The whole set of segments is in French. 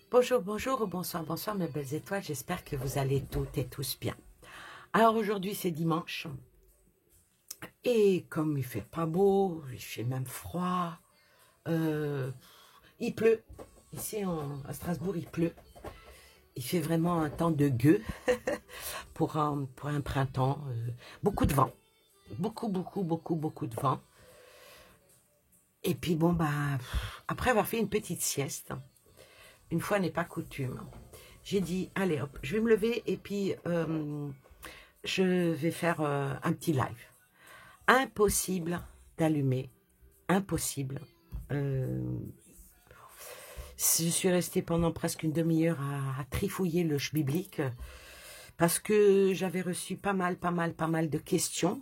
Bonjour, bonjour, bonsoir, bonsoir mes belles étoiles, j'espère que vous allez toutes et tous bien. Alors aujourd'hui c'est dimanche, et comme il fait pas beau, il fait même froid, euh, il pleut, ici à Strasbourg il pleut, il fait vraiment un temps de gueux pour un printemps, beaucoup de vent, beaucoup de vent, et puis bon bah, après avoir fait une petite sieste, une fois n'est pas coutume, j'ai dit allez hop, je vais me lever et puis je vais faire un petit live. Impossible d'allumer, impossible. Euh, je suis restée pendant presque une demi-heure à trifouiller le biblique parce que j'avais reçu pas mal de questions.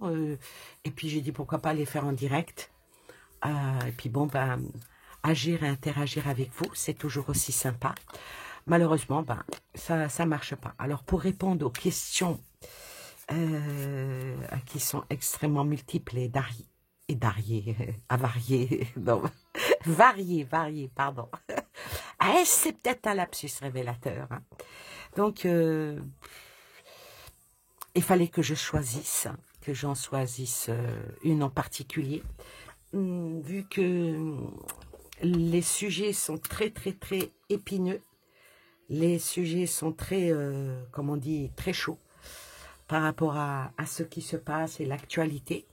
Et puis j'ai dit pourquoi pas les faire en direct. Et puis bon, ben, agir et interagir avec vous, c'est toujours aussi sympa. Malheureusement, ben, ça marche pas. Alors pour répondre aux questions qui sont extrêmement multiples avariées, non, variées, pardon. Ah, c'est peut-être un lapsus révélateur. Hein. Donc, il fallait que je choisisse, que j'en choisisse une en particulier, vu que les sujets sont très épineux, les sujets sont très, comme on dit, très chauds par rapport à ce qui se passe et l'actualité.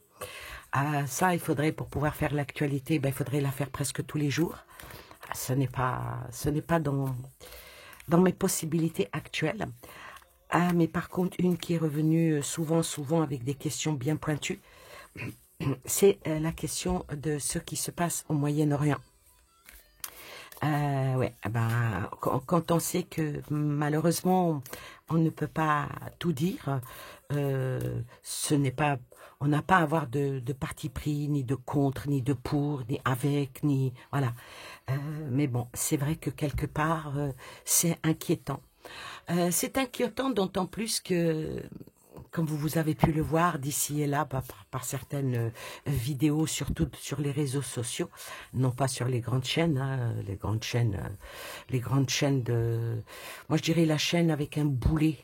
Ça, il faudrait, pour pouvoir faire l'actualité, ben, il faudrait la faire presque tous les jours. Ce n'est pas dans mes possibilités actuelles. Mais par contre, une qui est revenue souvent avec des questions bien pointues, c'est la question de ce qui se passe au Moyen-Orient. Ouais, ben, quand on sait que malheureusement on ne peut pas tout dire, ce n'est pas, on n'a pas à avoir de parti pris, ni de contre, ni de pour, ni avec, ni voilà. Mais bon, c'est vrai que quelque part, c'est inquiétant. C'est inquiétant d'autant plus que, comme vous avez pu le voir d'ici et là par certaines vidéos, surtout sur les réseaux sociaux, non pas sur les grandes chaînes, hein, les grandes chaînes de, moi je dirais la chaîne avec un boulet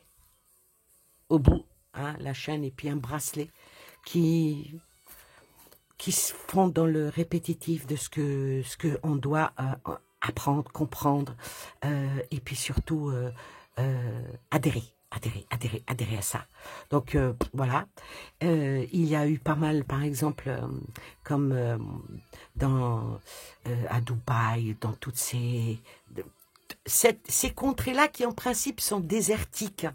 au bout, hein, la chaîne et puis un bracelet qui se font dans le répétitif de ce que on doit apprendre, comprendre, et puis surtout adhérer à ça. Donc voilà, il y a eu pas mal, par exemple, comme à Dubaï, dans toutes ces contrées-là qui en principe sont désertiques.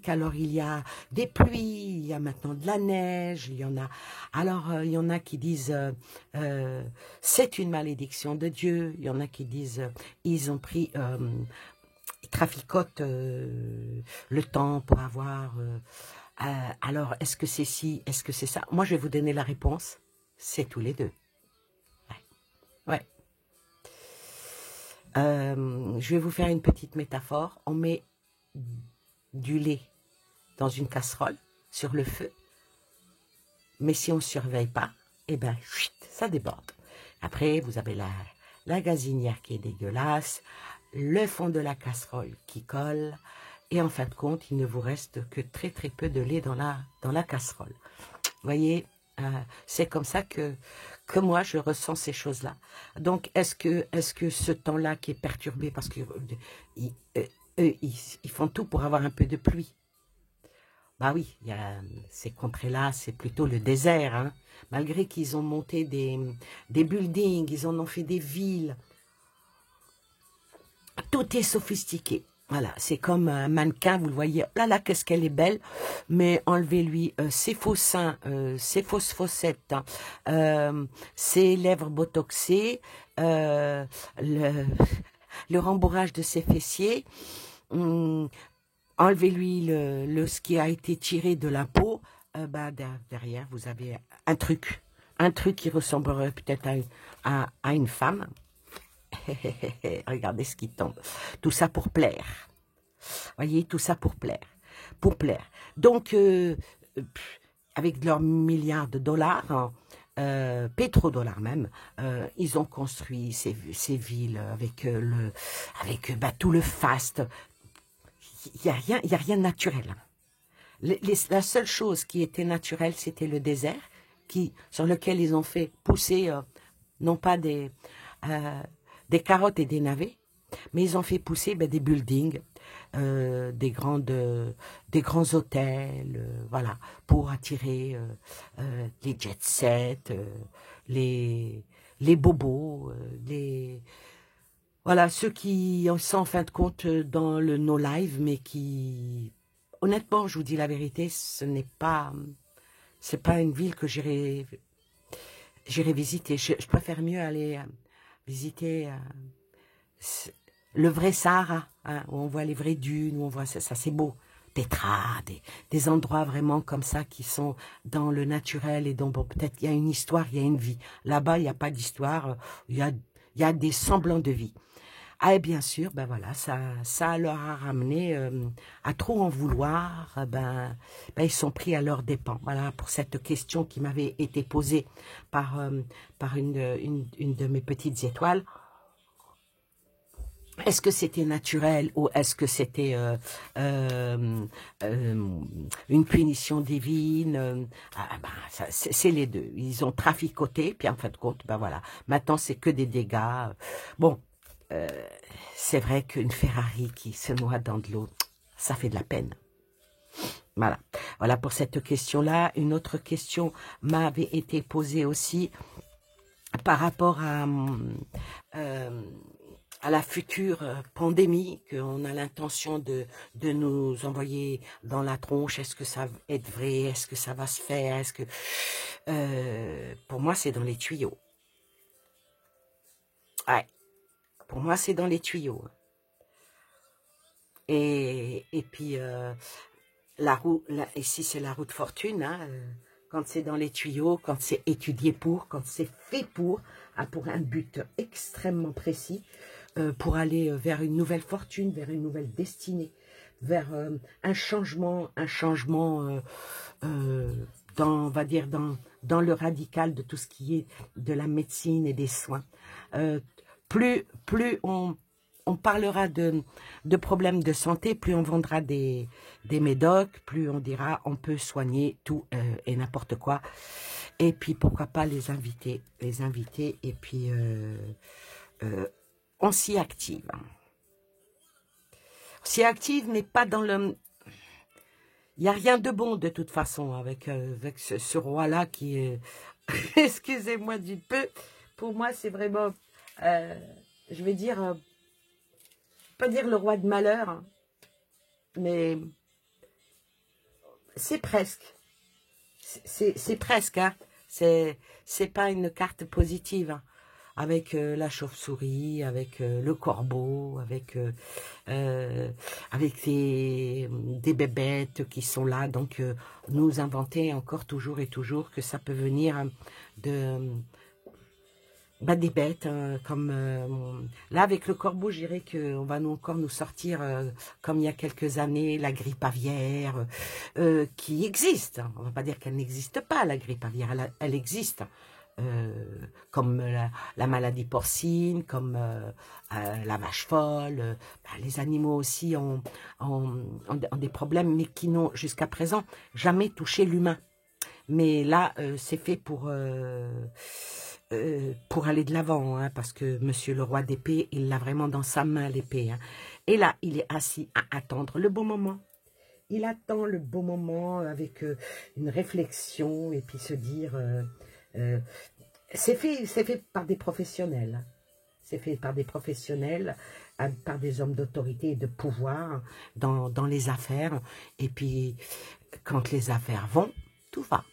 Alors il y a des pluies, il y a maintenant de la neige, il y en a. Alors il y en a qui disent c'est une malédiction de Dieu. Il y en a qui disent ils ont pris, ils traficotent le temps pour avoir. Alors est-ce que c'est ci, est-ce que c'est ça? Moi je vais vous donner la réponse. C'est tous les deux. Ouais. Ouais. Je vais vous faire une petite métaphore. On met du lait dans une casserole sur le feu, mais si on ne surveille pas, eh ben, chut, ça déborde. Après, vous avez la gazinière qui est dégueulasse, le fond de la casserole qui colle, et en fin de compte, il ne vous reste que très peu de lait dans la casserole. Vous voyez, c'est comme ça que moi je ressens ces choses-là. Donc, est-ce que ce temps-là qui est perturbé, parce que ils font tout pour avoir un peu de pluie. Bah oui, il y a ces contrées-là, c'est plutôt le désert. Hein. Malgré qu'ils ont monté des buildings, ils en ont fait des villes. Tout est sophistiqué. Voilà, c'est comme un mannequin, vous le voyez, oh là là, qu'est-ce qu'elle est belle, mais enlevez-lui ses faux seins, ses fausses fossettes, hein, ses lèvres botoxées, le rembourrage de ses fessiers, hum, enlevez-lui ce qui a été tiré de la peau, bah, derrière, vous avez un truc qui ressemblerait peut-être à une femme. Regardez ce qui tombe. Tout ça pour plaire. Voyez, tout ça pour plaire. Pour plaire. Donc, avec leurs milliards de dollars, hein, pétrodollars même, ils ont construit ces villes avec tout le faste. Il y a rien de naturel. La seule chose qui était naturelle, c'était le désert, sur lequel ils ont fait pousser, non pas des carottes et des navets, mais ils ont fait pousser des buildings, des grands hôtels, voilà, pour attirer les jet sets, les bobos, voilà, ceux qui sont en fin de compte dans le no live, mais qui, honnêtement, je vous dis la vérité, c'est pas une ville que j'irai visiter. Je préfère mieux aller visiter le vrai Sahara, hein, où on voit les vraies dunes, où on voit ça c'est beau. Petra, des endroits vraiment comme ça qui sont dans le naturel et dont bon, peut-être il y a une histoire, il y a une vie. Là-bas, il n'y a pas d'histoire, il y a des semblants de vie. Ah, et bien sûr, ben voilà, ça leur a ramené à trop en vouloir, ils sont pris à leurs dépens. Voilà, pour cette question qui m'avait été posée par une de mes petites étoiles. Est-ce que c'était naturel ou est-ce que c'était une punition divine? C'est les deux. Ils ont traficoté, puis en fin de compte, ben voilà. Maintenant, c'est que des dégâts. Bon, c'est vrai qu'une Ferrari qui se noie dans de l'eau, ça fait de la peine. Voilà. Voilà pour cette question-là. Une autre question m'avait été posée aussi par rapport à la future pandémie qu'on a l'intention de nous envoyer dans la tronche. Est-ce que ça va être vrai? Est-ce que ça va se faire? Est-ce que pour moi, c'est dans les tuyaux. Ouais, pour moi, c'est dans les tuyaux. Et puis, ici, c'est la roue de fortune, hein, quand c'est dans les tuyaux, quand c'est étudié quand c'est fait pour un but extrêmement précis, pour aller vers une nouvelle fortune, vers une nouvelle destinée, vers un changement on va dire, dans le radical de tout ce qui est de la médecine et des soins. Plus on parlera de problèmes de santé, plus on vendra des médocs, plus on dira on peut soigner tout et n'importe quoi. Et puis pourquoi pas les inviter, et puis on s'y active. On s'y active, mais pas dans le... Il n'y a rien de bon de toute façon avec ce roi-là qui est... Excusez-moi du peu. Pour moi, c'est vraiment... je vais dire... pas dire le roi de malheur, hein, mais c'est presque. C'est presque, hein. C'est pas une carte positive, hein. Avec la chauve-souris, avec le corbeau, avec des bébêtes qui sont là. Donc, nous inventer encore toujours et toujours que ça peut venir des bêtes, hein, comme là avec le corbeau, je dirais qu'on va encore nous sortir, comme il y a quelques années, la grippe aviaire, qui existe. On ne va pas dire qu'elle n'existe pas, la grippe aviaire, elle existe. Comme la maladie porcine, comme la vache folle. Les animaux aussi ont des problèmes, mais qui n'ont jusqu'à présent jamais touché l'humain. Mais là, c'est fait pour aller de l'avant, hein, parce que Monsieur le roi d'épée, il l'a vraiment dans sa main, l'épée. Hein. Et là, il est assis à attendre le bon moment. Il attend le bon moment avec une réflexion et puis se dire... c'est fait par des professionnels. C'est fait par des professionnels, par des hommes d'autorité et de pouvoir dans les affaires. Et puis, quand les affaires vont, tout va.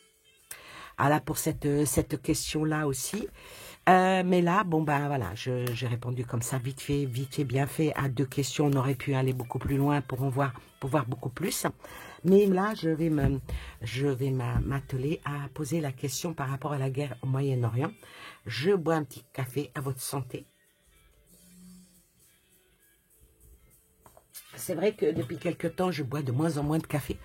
Voilà pour cette question-là aussi. Mais là, bon ben voilà, j'ai répondu comme ça, vite fait, bien fait, à 2 questions. On aurait pu aller beaucoup plus loin pour voir beaucoup plus. Mais là, je vais m'atteler à poser la question par rapport à la guerre au Moyen-Orient. Je bois un petit café à votre santé. C'est vrai que depuis quelque temps, je bois de moins en moins de café.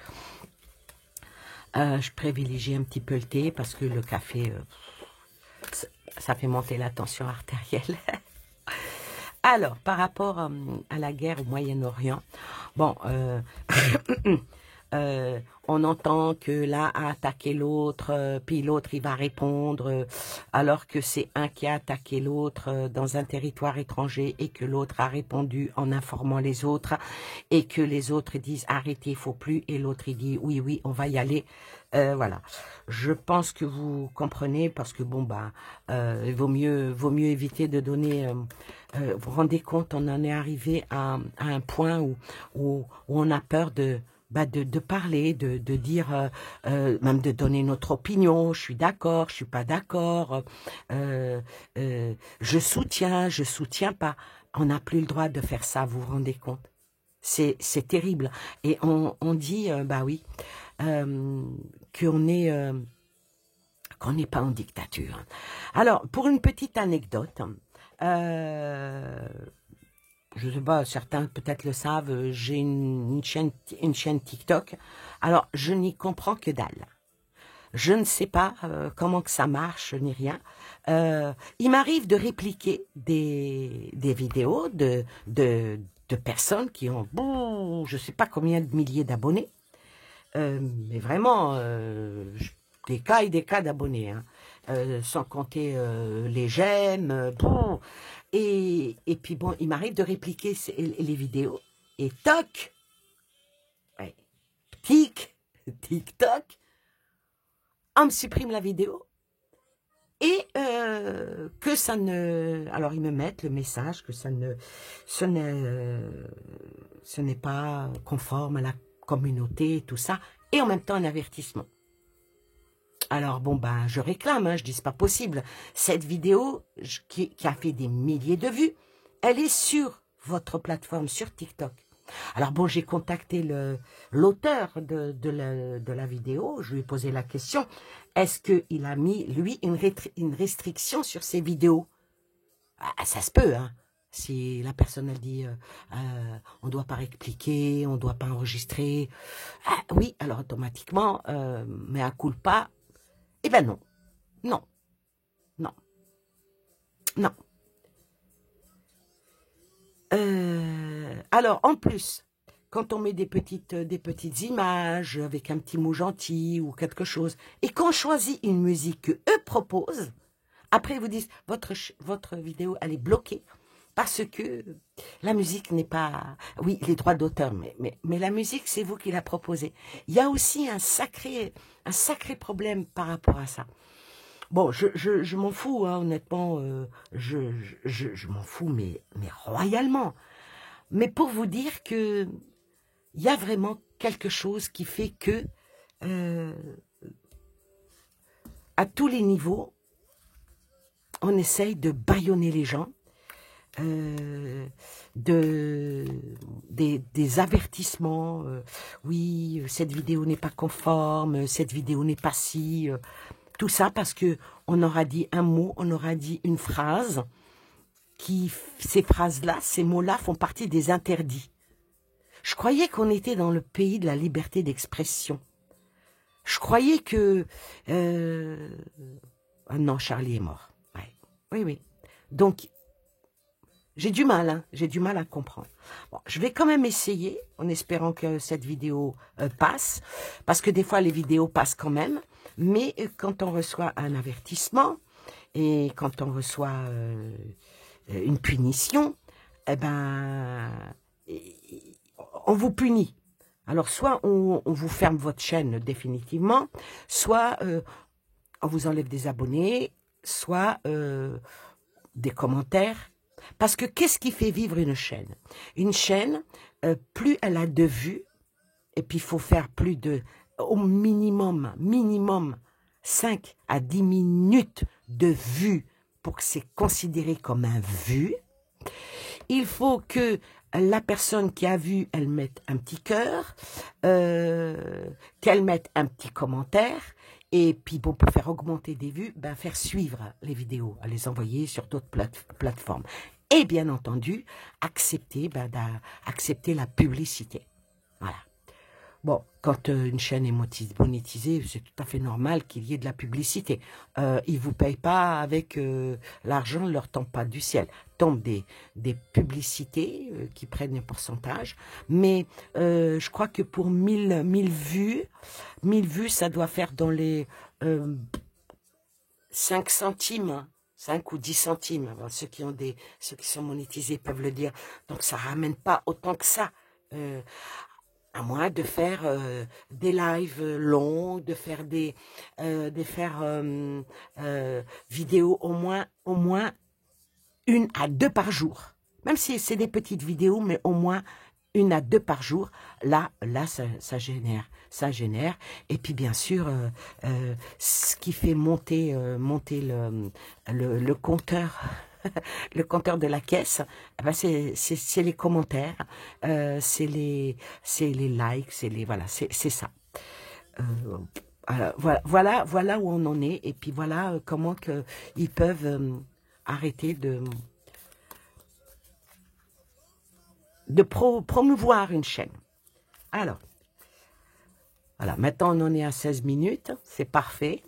Je privilégie un petit peu le thé parce que le café, Ça fait monter la tension artérielle. Alors, par rapport à la guerre au Moyen-Orient, bon, on entend que l'un a attaqué l'autre, puis l'autre il va répondre, alors que c'est un qui a attaqué l'autre dans un territoire étranger et que l'autre a répondu en informant les autres et que les autres disent arrêtez, il faut plus, et l'autre il dit oui, oui, on va y aller. Voilà. Je pense que vous comprenez parce que bon bah il vaut mieux éviter de donner. Vous vous rendez compte, on en est arrivé à un point où on a peur de parler, de dire, même de donner notre opinion. Je suis d'accord, je suis pas d'accord. Je soutiens pas. On n'a plus le droit de faire ça. Vous vous rendez compte? C'est terrible. Et on dit, bah oui, qu'on est qu'on n'est pas en dictature. Alors, pour une petite anecdote, je sais pas, certains peut-être le savent, j'ai une chaîne TikTok. Alors, je n'y comprends que dalle. Je ne sais pas comment que ça marche, ni rien. Il m'arrive de répliquer des vidéos de personnes qui ont, bon, je ne sais pas combien de milliers d'abonnés. Mais vraiment, des cas et des cas d'abonnés, hein. Sans compter les j'aime. Bon. Et puis bon, il m'arrive de répliquer les vidéos. Et toc, ouais, TikTok, on me supprime la vidéo. Et que ça ne... Alors, ils me mettent le message que ce n'est pas conforme à la communauté et tout ça. Et en même temps, un avertissement. Alors, bon, ben, je réclame, hein, je dis, c'est pas possible. Cette vidéo, qui a fait des milliers de vues, elle est sur votre plateforme, sur TikTok. Alors, bon, j'ai contacté l'auteur de la vidéo, je lui ai posé la question, est-ce qu'il a mis, lui, une restriction sur ses vidéos? Ah, ça se peut, hein. Si la personne, elle dit, on ne doit pas répliquer, on ne doit pas enregistrer. Ah, oui, alors automatiquement, mais à culpa, eh ben non, non, non, non. Alors, en plus, quand on met des petites images avec un petit mot gentil ou quelque chose, et qu'on choisit une musique que eux proposent, après ils vous disent, votre vidéo, elle est bloquée parce que la musique n'est pas... Oui, les droits d'auteur, mais la musique, c'est vous qui la proposez. Il y a aussi un sacré problème par rapport à ça. Bon, je m'en fous, hein, honnêtement, je m'en fous, mais royalement. Mais pour vous dire que il y a vraiment quelque chose qui fait que, à tous les niveaux, on essaye de bâillonner les gens, des avertissements, oui, cette vidéo n'est pas conforme, cette vidéo n'est pas si... tout ça parce que on aura dit un mot, on aura dit une phrase, ces phrases-là, ces mots-là font partie des interdits. Je croyais qu'on était dans le pays de la liberté d'expression. Je croyais que... Ah non, Charlie est mort. Ouais. Oui, oui. Donc, j'ai du mal, hein, j'ai du mal à comprendre. Bon, je vais quand même essayer, en espérant que cette vidéo passe, parce que des fois, les vidéos passent quand même, mais quand on reçoit un avertissement, et quand on reçoit une punition, eh ben, on vous punit. Alors, soit on vous ferme votre chaîne définitivement, soit on vous enlève des abonnés, soit des commentaires. Parce que qu'est-ce qui fait vivre une chaîne? Une chaîne, plus elle a de vues, et puis il faut faire plus de, au minimum 5 à 10 minutes de vues pour que c'est considéré comme un vu. Il faut que la personne qui a vu, elle mette un petit cœur, qu'elle mette un petit commentaire, et puis bon, pour faire augmenter des vues, ben, faire suivre les vidéos, à les envoyer sur d'autres plateformes. Et bien entendu, accepter la publicité. Voilà. Bon, quand une chaîne est monétisée, c'est tout à fait normal qu'il y ait de la publicité. Ils ne vous payent pas avec l'argent, ne leur tombe pas du ciel. Tombent des publicités qui prennent un pourcentage. Mais je crois que pour 1000 vues, 1000 vues, ça doit faire dans les 5 centimes. 5 ou 10 centimes. Bon, ceux qui sont monétisés peuvent le dire. Donc ça ramène pas autant que ça. À moins de faire des lives longs, de faire vidéos au moins 1 à 2 par jour. Même si c'est des petites vidéos, mais au moins 1 à 2 par jour. Là, ça génère. Et puis bien sûr, ce qui fait monter le compteur. Le compteur de la caisse, eh ben c'est les commentaires, c'est les likes, voilà, c'est ça. Voilà où on en est, et puis voilà comment ils peuvent arrêter de promouvoir une chaîne. Alors, voilà, maintenant on en est à 16 minutes, c'est parfait.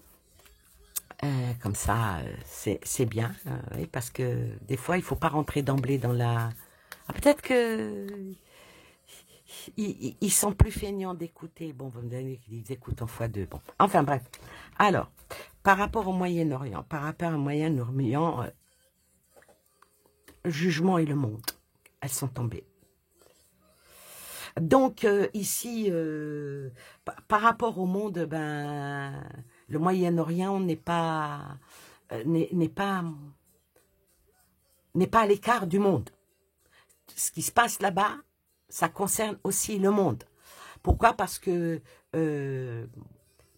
Comme ça, c'est bien, oui, parce que des fois, il ne faut pas rentrer d'emblée dans la... Ah, peut-être que ils sont plus feignants d'écouter. Bon, vous me direz qu'ils écoutent en x2. Bon, enfin bref. Alors, par rapport au Moyen-Orient, le jugement et le monde, elles sont tombées. Donc, ici, par rapport au monde, ben, le Moyen-Orient n'est pas à l'écart du monde. Ce qui se passe là-bas, ça concerne aussi le monde. Pourquoi? Parce que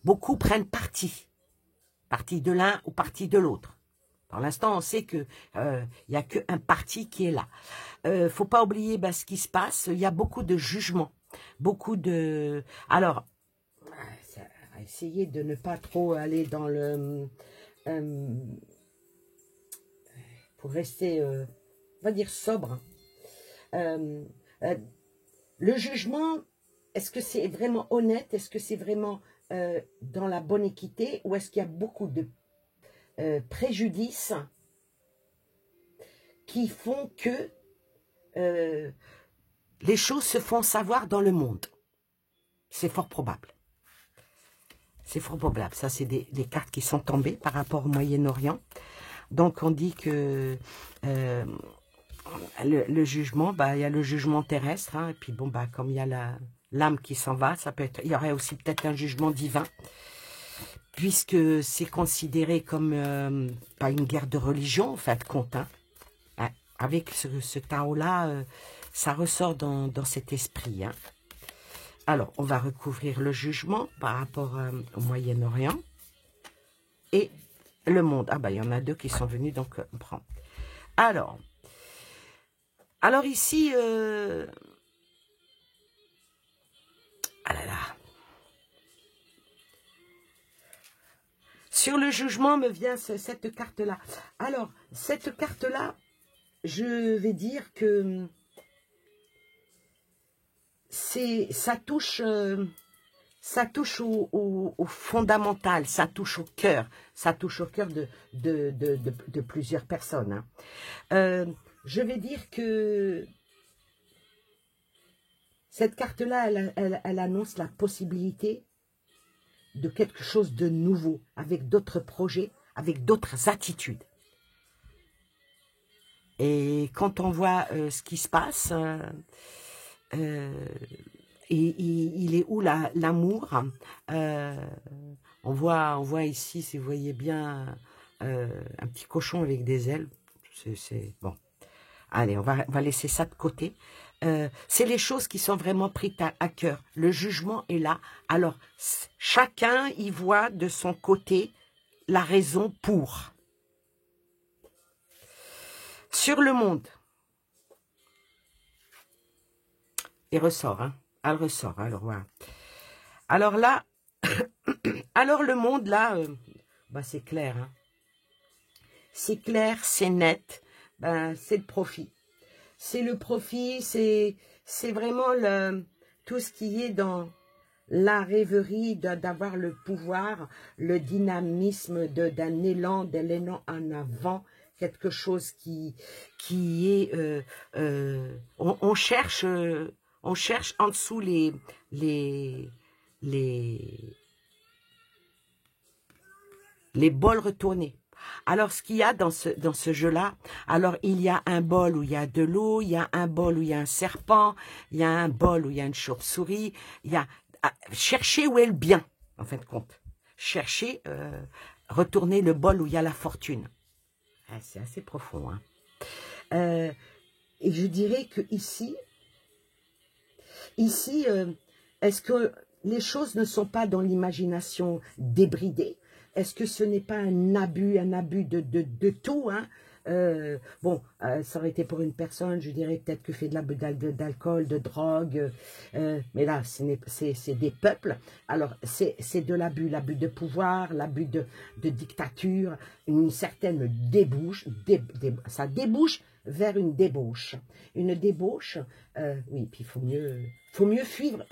beaucoup prennent parti de l'un ou parti de l'autre. Pour l'instant, on sait qu'il n'y a qu'un parti qui est là. Faut pas oublier ce qui se passe. Il y a beaucoup de jugements, beaucoup de... Alors, essayer de ne pas trop aller dans le... pour rester, on va dire, sobre. Le jugement, est-ce que c'est vraiment honnête? Est-ce que c'est vraiment dans la bonne équité? Ou est-ce qu'il y a beaucoup de préjudices qui font que les choses se font savoir dans le monde? C'est fort probable. C'est fort probable. Ça, c'est des cartes qui sont tombées par rapport au Moyen-Orient. Donc, on dit que le jugement, il y a le jugement terrestre, hein, et puis bon, comme il y a l'âme qui s'en va, il y aurait aussi peut-être un jugement divin, puisque c'est considéré comme pas une guerre de religion, en fin de compte. Hein. Avec ce tarot-là, ça ressort dans cet esprit. Hein. Alors, on va recouvrir le jugement par rapport au Moyen-Orient et le monde. Ah, il y en a 2 qui sont venus, donc on prend. Alors ici, ah là là. Sur le jugement me vient cette carte-là. Alors, cette carte-là, je vais dire que ça touche au fondamental, ça touche au cœur de plusieurs personnes. Hein. Je vais dire que cette carte-là, elle annonce la possibilité de quelque chose de nouveau, avec d'autres projets, avec d'autres attitudes. Et quand on voit ce qui se passe, il est où l'amour? On voit ici, si vous voyez bien, un petit cochon avec des ailes. C'est bon. Allez, on va laisser ça de côté. C'est les choses qui sont vraiment prises à cœur. Le jugement est là. Alors, chacun y voit de son côté la raison pour. Sur le monde. Il ressort, hein. Elle ressort, alors voilà. Alors là, alors le monde, là, c'est clair, hein. C'est clair, c'est net. C'est le profit. C'est le profit, c'est vraiment tout ce qui est dans la rêverie d'avoir le pouvoir, le dynamisme d'un élan, de l'élan en avant, quelque chose qui est... on cherche en dessous les, les bols retournés. Alors, ce qu'il y a dans ce jeu-là, alors il y a un bol où il y a de l'eau, il y a un bol où il y a un serpent, il y a un bol où il y a une chauve-souris, il y a... cherchez où est le bien, en fin de compte. Cherchez, retournez le bol où il y a la fortune. Ah, c'est assez profond, hein. Et je dirais que ici, est-ce que les choses ne sont pas dans l'imagination débridée? Est-ce que ce n'est pas un abus de tout, hein? Bon, ça aurait été pour une personne, je dirais peut-être que fait de l'abus d'alcool, de drogue, mais là, c'est des peuples. Alors, c'est de l'abus de pouvoir, l'abus de dictature, une certaine débauche, ça débouche vers une débauche. Une débauche, oui, puis il faut mieux fuir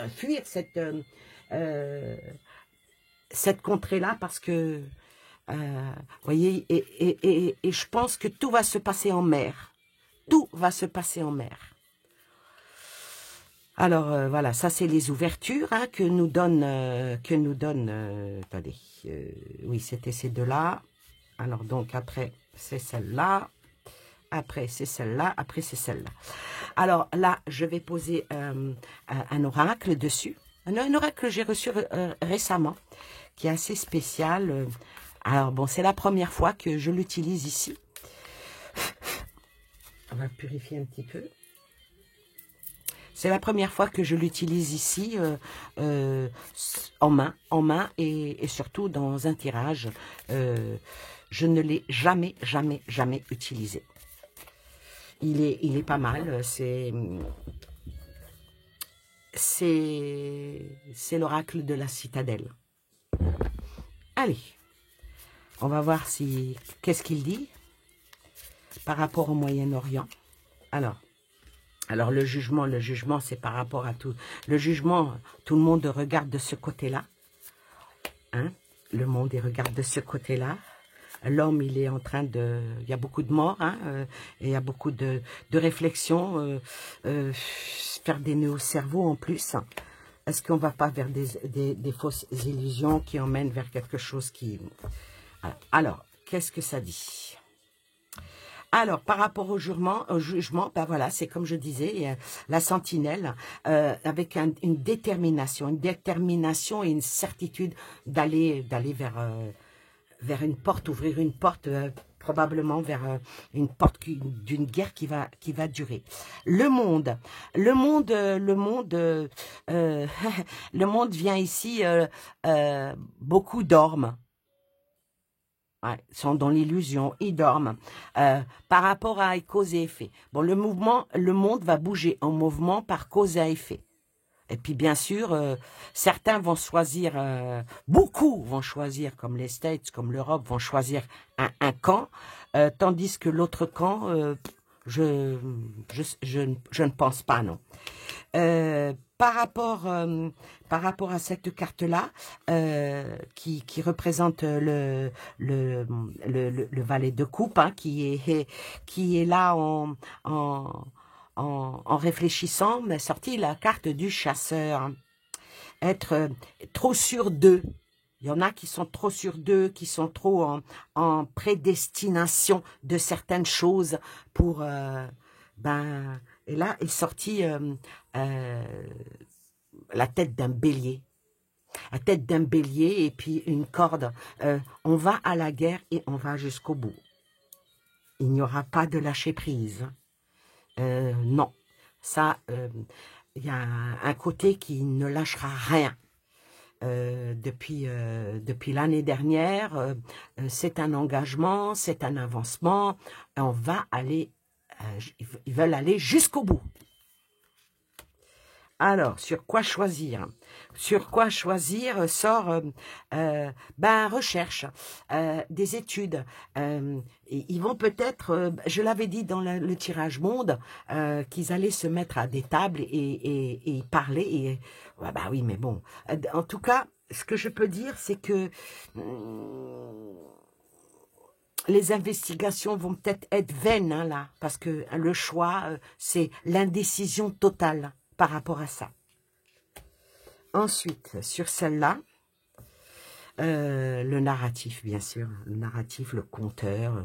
cette contrée-là parce que, vous voyez, et je pense que tout va se passer en mer. Tout va se passer en mer. Alors, voilà, ça c'est les ouvertures hein, que nous donne, attendez, oui, c'était ces deux-là. Alors, donc, après, c'est celle-là. Après, c'est celle-là. Après, c'est celle-là. Alors, là, je vais poser un oracle dessus. Un oracle que j'ai reçu récemment, qui est assez spécial. Alors, bon, c'est la première fois que je l'utilise ici. On va purifier un petit peu. C'est la première fois que je l'utilise ici, en main et surtout dans un tirage. Je ne l'ai jamais utilisé. Il est pas mal, c'est l'oracle de la citadelle. Allez, on va voir qu'est-ce qu'il dit par rapport au Moyen-Orient. Alors le jugement, c'est par rapport à tout. Le jugement, tout le monde regarde de ce côté-là. Hein? Le monde, il regarde de ce côté-là. L'homme, il est en train de... Il y a beaucoup de morts, hein, et il y a beaucoup de réflexions, faire des nœuds au cerveau en plus. Est-ce qu'on ne va pas vers des fausses illusions qui emmènent vers quelque chose qui... Alors, qu'est-ce que ça dit? Alors, par rapport au jugement, ben voilà, c'est comme je disais, la sentinelle, avec une détermination et une certitude d'aller vers une porte, ouvrir une porte, probablement vers une porte d'une guerre qui va durer. Le monde le monde vient ici, beaucoup dorment. Ouais, ils sont dans l'illusion, ils dorment. Par rapport à cause et effet. Bon, le monde va bouger en mouvement par cause à effet. Et puis, bien sûr, certains vont choisir, beaucoup vont choisir, comme les States, comme l'Europe, vont choisir un camp, tandis que l'autre camp, je ne pense pas, non. Par rapport à cette carte-là, qui représente le valet de coupe, hein, qui est là en réfléchissant, m'est sortie la carte du chasseur. Être trop sûr d'eux. Il y en a qui sont trop sûrs d'eux, qui sont trop en prédestination de certaines choses pour... et là est sortie la tête d'un bélier. La tête d'un bélier et puis une corde. On va à la guerre et on va jusqu'au bout. Il n'y aura pas de lâcher prise. Non. Ça, il y a un côté qui ne lâchera rien. Depuis l'année dernière, c'est un engagement, c'est un avancement. On va aller, ils veulent aller jusqu'au bout. Alors, sur quoi choisir? Sur quoi choisir sort ben, recherche, des études. Ils vont peut-être, je l'avais dit dans le tirage monde, qu'ils allaient se mettre à des tables et parler. Et, ouais, bah oui, mais bon. En tout cas, ce que je peux dire, c'est que les investigations vont peut-être être vaines, hein, là, parce que le choix, c'est l'indécision totale par rapport à ça. Ensuite, sur celle-là, le narratif, bien sûr, le narratif, le conteur,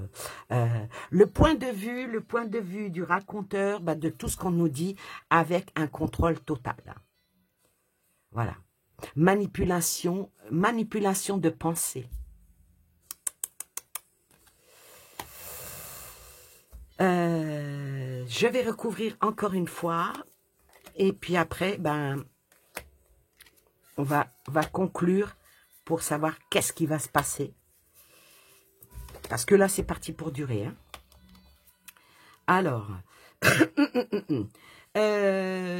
le point de vue du raconteur, bah, de tout ce qu'on nous dit, avec un contrôle total. Voilà. Manipulation de pensée. Je vais recouvrir encore une fois, et puis après, ben, on va conclure pour savoir qu'est-ce qui va se passer. Parce que là, c'est parti pour durer. Hein. Alors,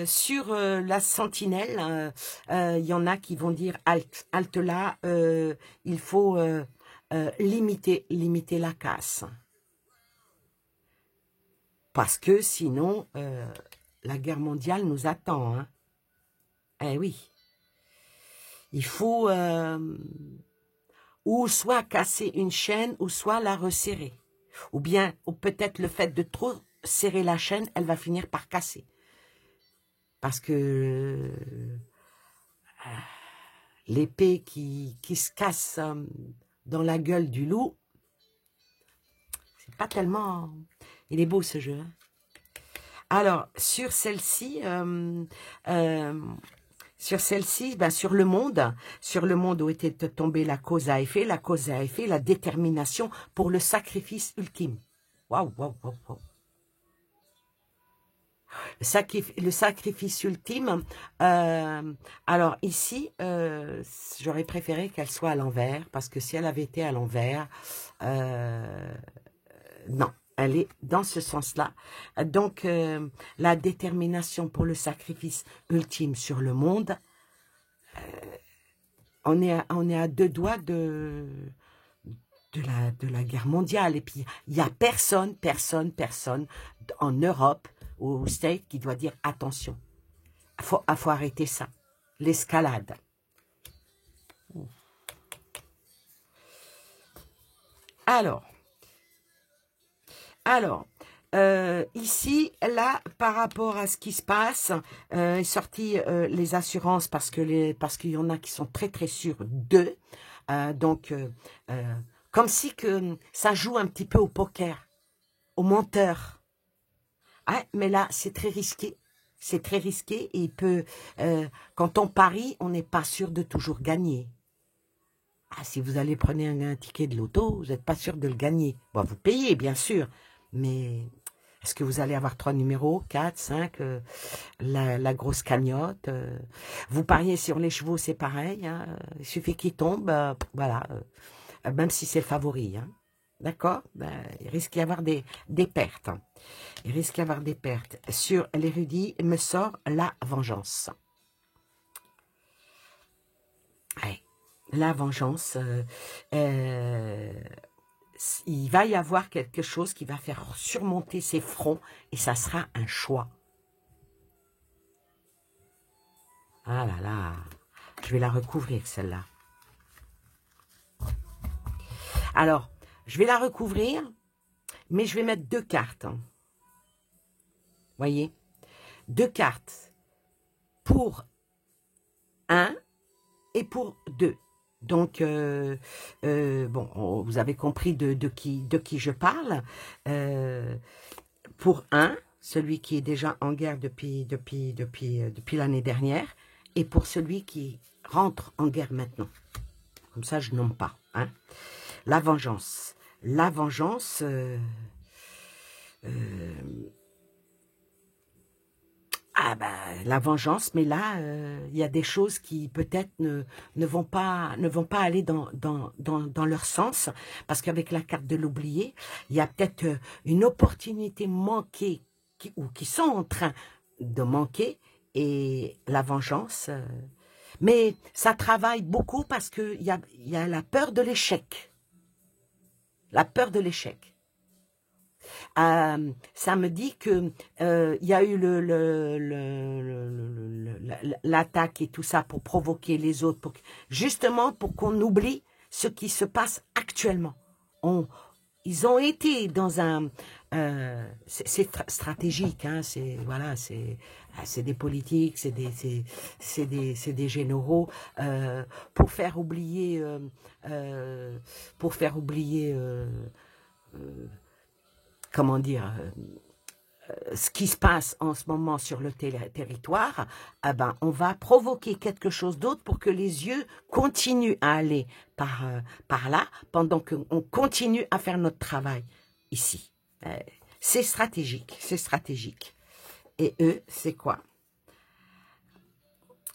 sur la sentinelle, il y en a qui vont dire halte là, il faut limiter la casse. Parce que sinon, la guerre mondiale nous attend. Hein. Eh oui. Il faut ou soit casser une chaîne, ou soit la resserrer. Ou bien, ou peut-être le fait de trop serrer la chaîne, elle va finir par casser. Parce que l'épée qui se casse dans la gueule du loup, c'est pas tellement... Il est beau ce jeu. Hein. Alors, sur celle-ci... ben, sur le monde où était tombée la cause à effet, la détermination pour le sacrifice ultime. Waouh, waouh, waouh, waouh. Le sacrifice ultime, alors ici, j'aurais préféré qu'elle soit à l'envers, parce que si elle avait été à l'envers, non. Elle est dans ce sens-là. Donc, la détermination pour le sacrifice ultime sur le monde, on est à deux doigts de la guerre mondiale. Et puis, il n'y a personne en Europe ou aux States qui doit dire attention. Il faut arrêter ça. L'escalade. Alors, ici, là, par rapport à ce qui se passe, est sorti les assurances parce qu'il y en a qui sont très très sûrs d'eux. Donc, comme si que ça joue un petit peu au poker, au menteur. Ah, mais là, c'est très risqué. C'est très risqué et quand on parie, on n'est pas sûr de toujours gagner. Ah, si vous allez prendre un ticket de loto, vous n'êtes pas sûr de le gagner. Bon, vous payez, bien sûr. Mais est-ce que vous allez avoir 3 numéros, 4, 5, la grosse cagnotte vous pariez sur les chevaux, c'est pareil. Hein, il suffit qu'ils tombent, voilà. Même si c'est le favori. Hein, d'accord, il risque d'y avoir des pertes. Il risque d'y avoir des pertes. Sur l'érudit, il me sort la vengeance. Ouais, la vengeance... il va y avoir quelque chose qui va faire surmonter ses fronts et ça sera un choix. Ah là là, je vais la recouvrir celle-là. Alors, je vais la recouvrir, mais je vais mettre 2 cartes. Voyez, 2 cartes pour 1 et pour 2. Donc, bon, vous avez compris de qui je parle. Pour 1, celui qui est déjà en guerre depuis l'année dernière, et pour celui qui rentre en guerre maintenant. Comme ça, je nomme pas. Hein. La vengeance. La vengeance... ah ben, la vengeance, mais là, il y a des choses qui peut-être ne vont pas aller dans leur sens, parce qu'avec la carte de l'oublié, il y a peut-être une opportunité manquée, ou qui sont en train de manquer, et la vengeance. Mais ça travaille beaucoup parce qu'il y a la peur de l'échec. La peur de l'échec. Ça me dit que il y a eu l'attaque et tout ça pour provoquer les autres, justement pour qu'on oublie ce qui se passe actuellement. Ils ont été dans un... c'est stratégique, hein, voilà, c'est des politiques, c'est des généraux pour faire oublier comment dire, ce qui se passe en ce moment sur le territoire. Ben, on va provoquer quelque chose d'autre pour que les yeux continuent à aller par là, pendant qu'on continue à faire notre travail ici. C'est stratégique, c'est stratégique. Et eux, c'est quoi?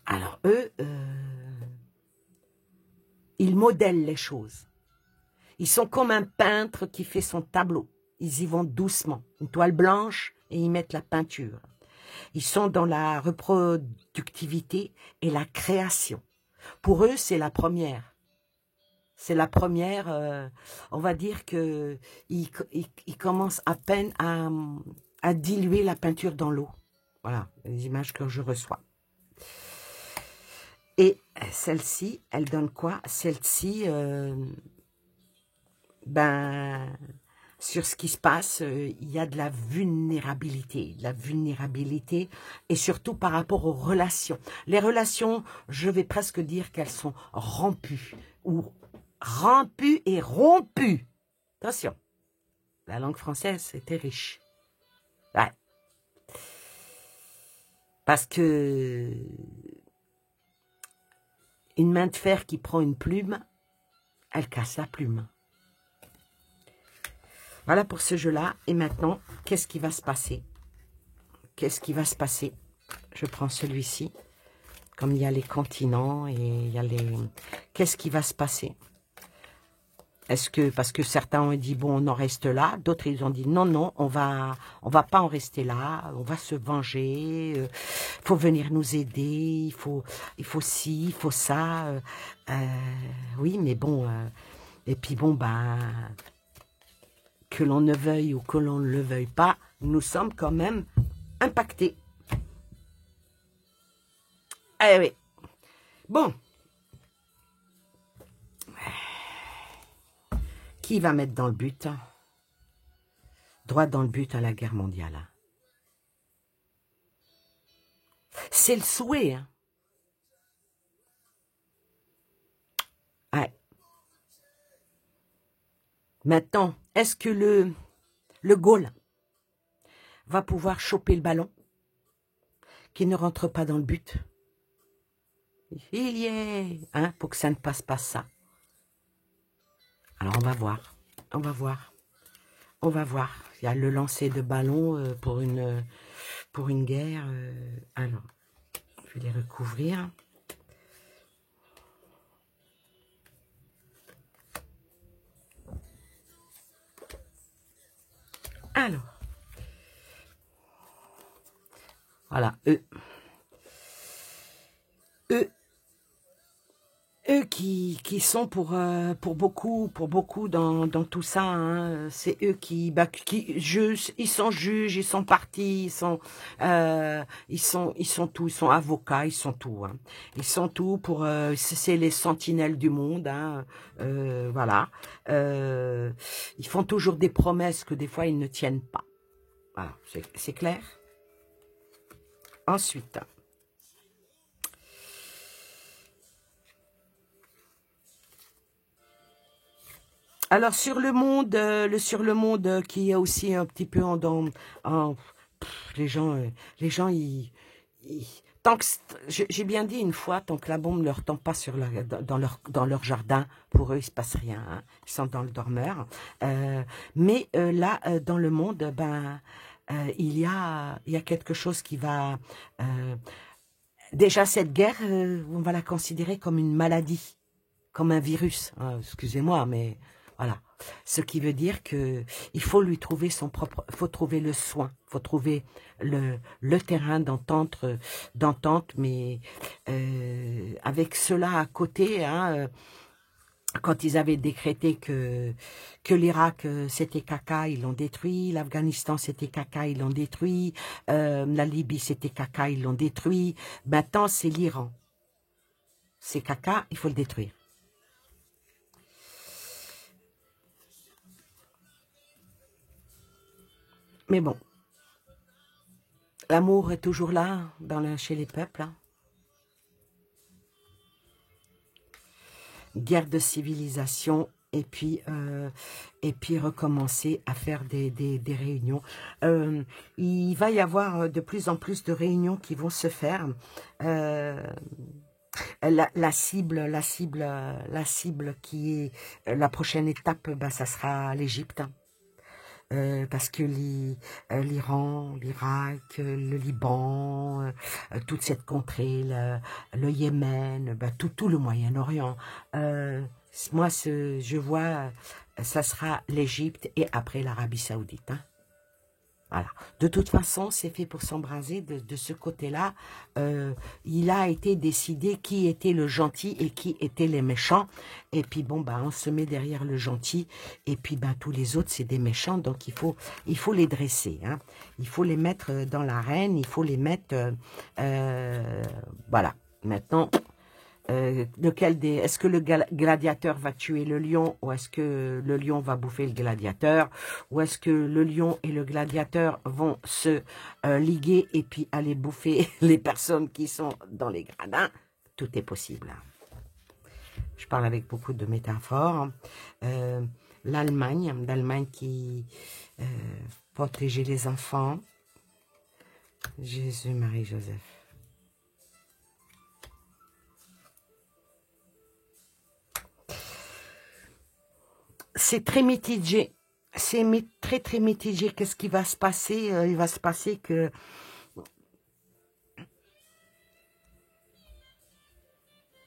Alors, eux, ils modèlent les choses. Ils sont comme un peintre qui fait son tableau. Ils y vont doucement. Une toile blanche et ils mettent la peinture. Ils sont dans la reproductivité et la création. Pour eux, c'est la première. C'est la première, on va dire que ils commencent à peine à diluer la peinture dans l'eau. Voilà, les images que je reçois. Et celle-ci, elle donne quoi? Celle-ci, ben, sur ce qui se passe, il y a de la vulnérabilité, et surtout par rapport aux relations. Les relations, je vais presque dire qu'elles sont rompues, ou rompues et rompues. Attention, la langue française, c'était riche. Ouais. Parce que une main de fer qui prend une plume, elle casse la plume. Voilà pour ce jeu-là. Et maintenant, qu'est-ce qui va se passer? Qu'est-ce qui va se passer? Je prends celui-ci. Comme il y a les continents et il y a les... Qu'est-ce qui va se passer? Est-ce que... Parce que certains ont dit, bon, on en reste là. D'autres, ils ont dit, non, non, on va pas en rester là. On va se venger. Faut venir nous aider. Il faut ci, il faut ça. Oui, mais bon... et puis bon, ben... que l'on ne veuille ou que l'on ne le veuille pas, nous sommes quand même impactés. Eh oui. Bon. Qui va mettre dans le but? Droit dans le but à la guerre mondiale. C'est le souhait. Hein. Ouais. Maintenant, est-ce que le Gaulle va pouvoir choper le ballon qui ne rentre pas dans le but? Il y est, hein, pour que ça ne passe pas ça. Alors on va voir, on va voir, on va voir. Il y a le lancer de ballon pour une guerre. Alors, je vais les recouvrir. Alors, voilà, eux qui sont pour beaucoup dans tout ça, hein, c'est eux qui jugent, ils sont juges, ils sont partis, ils sont tout, ils sont avocats, ils sont tout, hein. Ils sont tout pour, c'est les sentinelles du monde, hein, voilà. Ils font toujours des promesses que des fois ils ne tiennent pas. Voilà, c'est clair. Ensuite. Alors sur le monde, qui est aussi un petit peu les gens, tant que j'ai bien dit une fois, tant que la bombe ne leur tombe pas dans leur jardin, pour eux il se passe rien, hein, ils sont dans le dormeur. Mais là, dans le monde, ben il y a quelque chose qui va déjà cette guerre, on va la considérer comme une maladie, comme un virus. Hein, excusez-moi, mais voilà, Ce qui veut dire que il faut lui trouver son propre, faut trouver le soin, faut trouver le terrain d'entente, mais avec cela à côté, hein, quand ils avaient décrété que l'Irak c'était caca, ils l'ont détruit, l'Afghanistan c'était caca, ils l'ont détruit, la Libye c'était caca, ils l'ont détruit, maintenant c'est l'Iran. C'est caca, il faut le détruire. Mais bon, l'amour est toujours là chez les peuples. Hein. Guerre de civilisation et puis recommencer à faire des réunions. Il va y avoir de plus en plus de réunions qui vont se faire. La cible qui est la prochaine étape, bah, ça sera l'Égypte. Parce que l'Iran, l'Irak, le Liban, toute cette contrée, le Yémen, bah, tout le Moyen-Orient. Moi, je vois, ça sera l'Égypte et après l'Arabie Saoudite. Hein. Voilà. De toute façon, c'est fait pour s'embraser de ce côté-là. Il a été décidé qui était le gentil et qui étaient les méchants. Et puis bon, bah, on se met derrière le gentil. Et puis bah, tous les autres, c'est des méchants. Donc il faut les dresser. Hein. Il faut les mettre dans l'arène. Il faut les mettre... voilà. Maintenant... est-ce que le gladiateur va tuer le lion ou est-ce que le lion va bouffer le gladiateur ou est-ce que le lion et le gladiateur vont se liguer et puis aller bouffer les personnes qui sont dans les gradins? Tout est possible. Je parle avec beaucoup de métaphores. L'Allemagne qui protégeait les enfants. Jésus, Marie, Joseph. C'est très mitigé. C'est très mitigé. Qu'est-ce qui va se passer? Il va se passer que...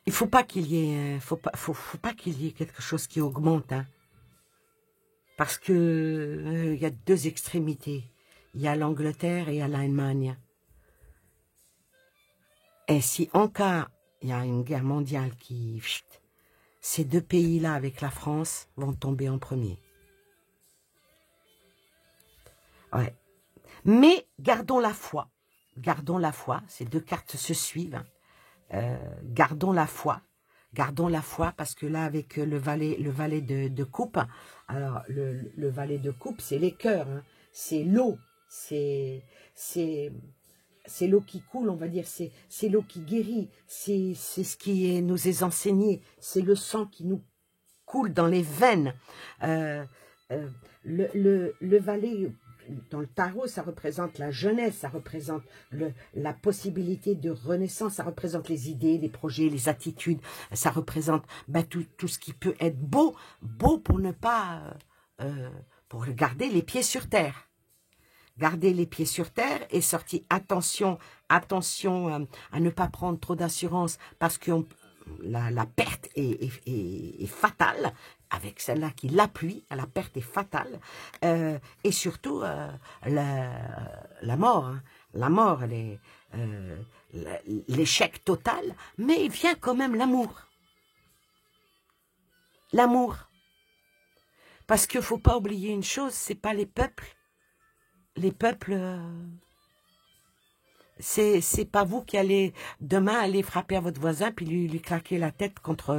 Il faut pas qu'il y ait... faut pas qu'il y ait quelque chose qui augmente. Hein. Parce que y a deux extrémités. Il y a l'Angleterre et il y a l'Allemagne. Et si en cas, il y a une guerre mondiale qui... Ces deux pays-là, avec la France, vont tomber en premier. Ouais. Mais gardons la foi. Gardons la foi. Ces deux cartes se suivent. Gardons la foi. Gardons la foi parce que là, avec le valet de coupe, alors le valet de coupe, c'est les cœurs. Hein. C'est l'eau. C'est l'eau qui coule, on va dire, c'est l'eau qui guérit, c'est ce qui nous est enseigné, c'est le sang qui nous coule dans les veines. Le valet, dans le tarot, ça représente la jeunesse, ça représente la possibilité de renaissance, ça représente les idées, les projets, les attitudes, ça représente bah, tout ce qui peut être beau pour ne pas, pour garder les pieds sur terre. Garder les pieds sur terre et sortir. Attention à ne pas prendre trop d'assurance parce que la perte est fatale. Avec celle-là qui l'appuie, la perte est fatale. Et surtout, la mort. Hein. La mort, l'échec total. Mais il vient quand même l'amour. L'amour. Parce qu'il ne faut pas oublier une chose, c'est pas les peuples. Les peuples, c'est pas vous qui allez demain aller frapper à votre voisin puis lui claquer la tête contre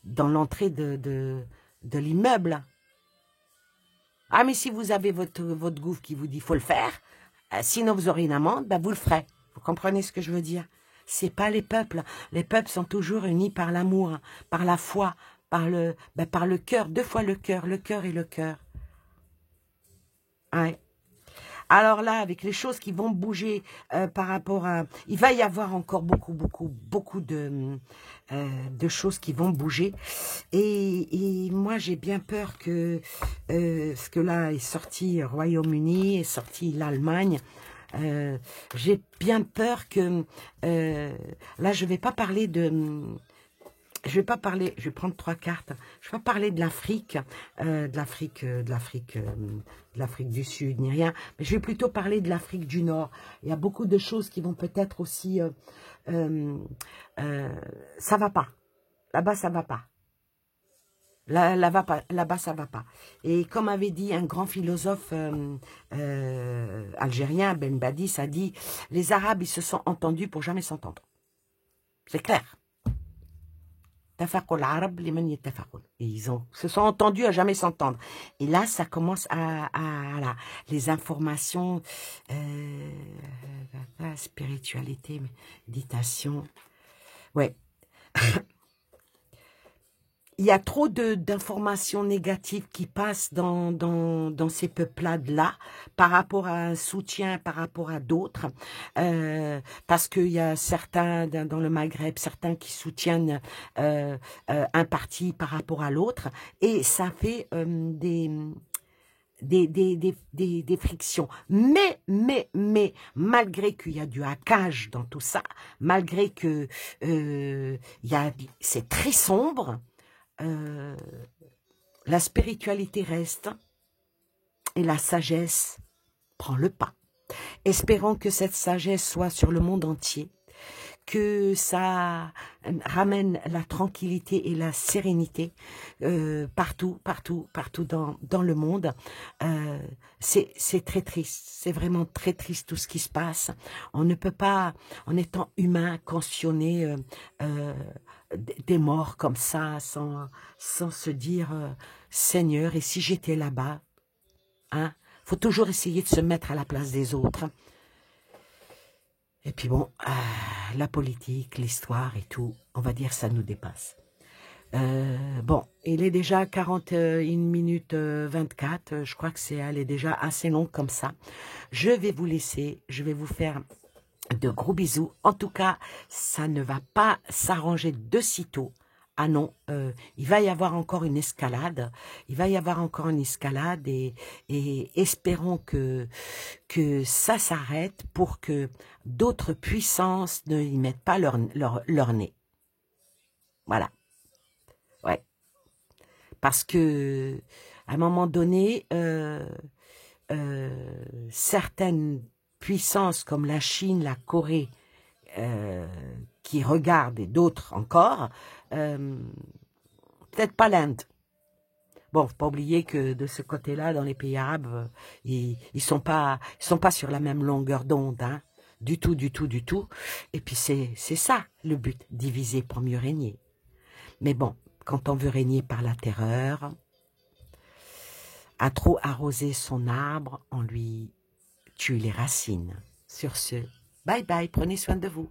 dans l'entrée de l'immeuble. Ah mais si vous avez votre gouffre qui vous dit faut le faire, sinon vous aurez une amende, ben vous le ferez. Vous comprenez ce que je veux dire? C'est pas les peuples. Les peuples sont toujours unis par l'amour, par la foi, par le cœur, deux fois le cœur et le cœur. Ouais. Alors là, avec les choses qui vont bouger par rapport à... Il va y avoir encore beaucoup de choses qui vont bouger. Et moi, j'ai bien peur que... ce que là est sorti Royaume-Uni, est sorti l'Allemagne. J'ai bien peur que... là, je vais pas parler de... je vais pas parler, je vais prendre 3 cartes. Je vais pas parler de l'Afrique, de l'Afrique du Sud, ni rien. Mais je vais plutôt parler de l'Afrique du Nord. Il y a beaucoup de choses qui vont peut-être aussi, ça va pas. Là-bas, ça va pas. Là-bas, ça va pas. Et comme avait dit un grand philosophe algérien, Ben Badis, a dit, les Arabes, ils se sont entendus pour jamais s'entendre. C'est clair. Et ils se sont entendus à jamais s'entendre. Et là, ça commence là, les informations, spiritualité, méditation. Ouais. Il y a trop d'informations négatives qui passent dans ces peuplades-là par rapport à un soutien, par rapport à d'autres. Parce qu'il y a certains dans le Maghreb, certains qui soutiennent un parti par rapport à l'autre. Et ça fait des frictions. Mais, malgré qu'il y a du hackage dans tout ça, malgré que c'est très sombre, la spiritualité reste et la sagesse prend le pas. Espérons que cette sagesse soit sur le monde entier, que ça ramène la tranquillité et la sérénité partout dans le monde. C'est très triste, c'est vraiment très triste tout ce qui se passe. On ne peut pas, en étant humain, cautionner des morts comme ça, sans se dire Seigneur, et si j'étais là-bas, hein? Faut toujours essayer de se mettre à la place des autres. Et puis bon, la politique, l'histoire et tout, on va dire ça nous dépasse. Bon, il est déjà 41 minutes 24, je crois que elle est déjà assez longue comme ça. Je vais vous laisser, je vais vous faire de gros bisous. En tout cas, ça ne va pas s'arranger de sitôt. Ah non, il va y avoir encore une escalade. Il va y avoir encore une escalade et espérons que ça s'arrête pour que d'autres puissances ne y mettent pas leur nez. Voilà. Ouais. Parce que à un moment donné, certaines puissances comme la Chine, la Corée, qui regardent, et d'autres encore, peut-être pas l'Inde. Bon, faut pas oublier que de ce côté-là, dans les pays arabes, ils sont pas sur la même longueur d'onde, hein, du tout. Et puis c'est ça le but, diviser pour mieux régner. Mais bon, quand on veut régner par la terreur, à trop arroser son arbre, on lui tue les racines. Sur ce, bye bye, prenez soin de vous.